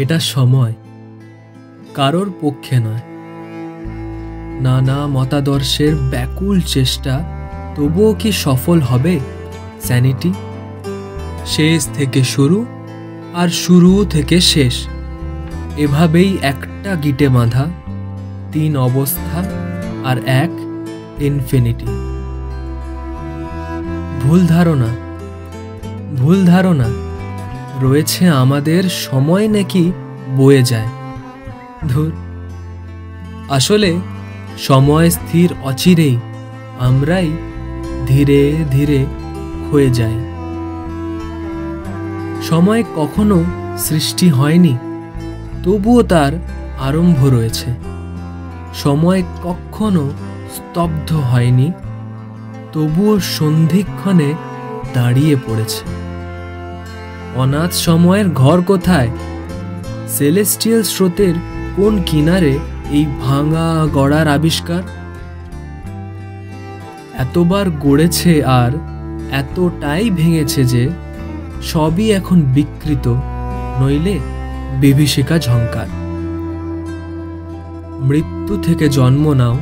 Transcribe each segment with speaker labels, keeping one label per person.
Speaker 1: এটা সময়, কারোর পক্ষে নয়। নানা মতাদর্শের ব্যাকুল চেষ্টা, তবুও কি সফল হবে স্যানিটি? শেষ থেকে শুরু আর শুরু থেকে শেষ, এভাবেই একটা গিটে বাঁধা, 3 অবস্থা আর এক ইনফিনিটি। ভুল ধারণা রয়েছে আমাদের সময় নাকি বয়ে যায়। ধুর, আসলে সময় স্থির, অচিরেই আমরাই ধীরে ধীরে ক্ষয়ে যাই। সময় কখনো সৃষ্টি হয়নি, তবুও তার আরম্ভ রয়েছে। সময় কখনো স্তব্ধ হয়নি, তবুও সন্ধিক্ষণে দাঁড়িয়ে পড়েছে। অনাথ সময়ের ঘর কোথায়? সেলেস্টিয়াল স্রোতের কোন কিনারে এই ভাঙা গড়ার আবিষ্কার? এতবার গড়েছে আর এতটাই ভেঙেছে যে সবই এখন বিকৃত, নইলে বিভীষিকা ঝঙ্কার। মৃত্যু থেকে জন্ম নাও,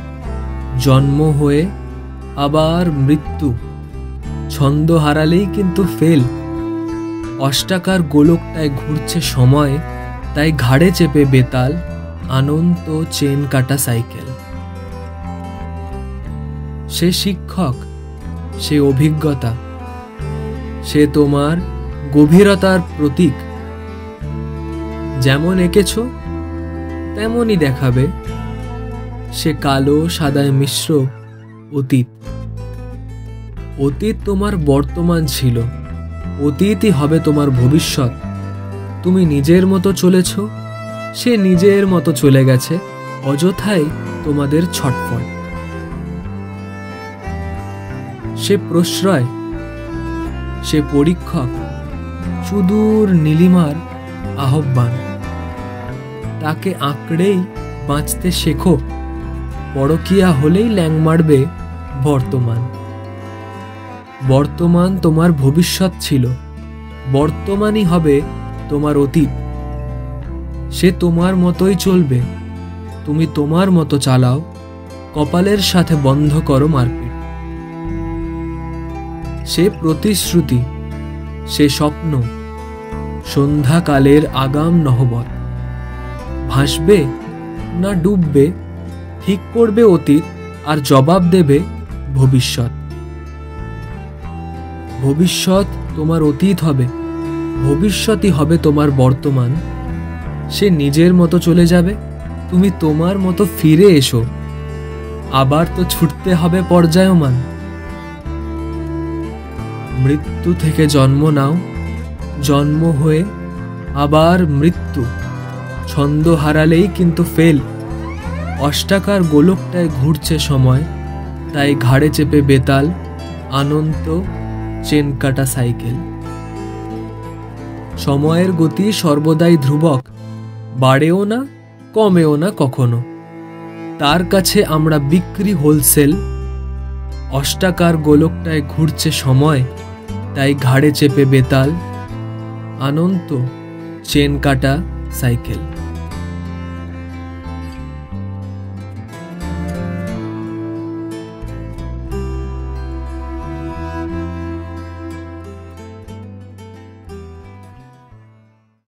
Speaker 1: জন্ম হয়ে আবার মৃত্যু। ছন্দ হারালেই কিন্তু ফেল। অষ্টাকার গোলকটায় ঘুরছে সময়, তাই ঘাড়ে চেপে বেতাল আনন্ত চেন কাটা সাইকেল। সে শিক্ষক, সে অভিজ্ঞতা, সে তোমার গভীরতার প্রতীক। যেমন এঁকেছ তেমনই দেখাবে। সে কালো সাদায় মিশ্র অতীত। অতীত তোমার বর্তমান ছিল, অতীতই হবে তোমার ভবিষ্যৎ। তুমি নিজের মতো চলেছ, সে নিজের মতো চলে গেছে। অযথাই তোমাদের ছটফট। সে প্রশ্রয়, সে পরীক্ষক, সুদূর নীলিমার আহ্বান। তাকে আঁকড়েই বাঁচতে শেখো। পরকীয়া হলেই ল্যাং মারবে বর্তমান। বর্তমান তোমার ভবিষ্যৎ ছিল, বর্তমানই হবে তোমার অতীত। সে তোমার মতোই চলবে, তুমি তোমার মতো চালাও। কপালের সাথে বন্ধ করো মারপিট। সে প্রতিশ্রুতি, সে স্বপ্ন, সন্ধ্যাকালের আগাম নহবত। ভাসবে না ডুববে ঠিক করবে অতীত, আর জবাব দেবে ভবিষ্যৎ। ভবিষ্যৎ তোমার অতীত হবে, ভবিষ্যৎই হবে তোমার বর্তমান। সে নিজের মতো চলে যাবে, তুমি তোমার মতো ফিরে এসো। আবার তো ছুটতে হবে পর্যায়মান। মৃত্যু থেকে জন্ম নাও, জন্ম হয়ে আবার মৃত্যু। ছন্দ হারালেই কিন্তু ফেল। অষ্টাকার গোলকটায় ঘুরছে সময়, তাই ঘাড়ে চেপে বেতাল আনন্ত চেন কাটা সাইকেল। সময়ের গতি সর্বদাই ধ্রুবক, বাড়েও না কমেও না কখনো। তার কাছে আমরা বিক্রি হোলসেল। অষ্টাকার গোলকটায় ঘুরছে সময়, তাই ঘাড়ে চেপে বেতাল আনন্ত চেন কাটা সাইকেল।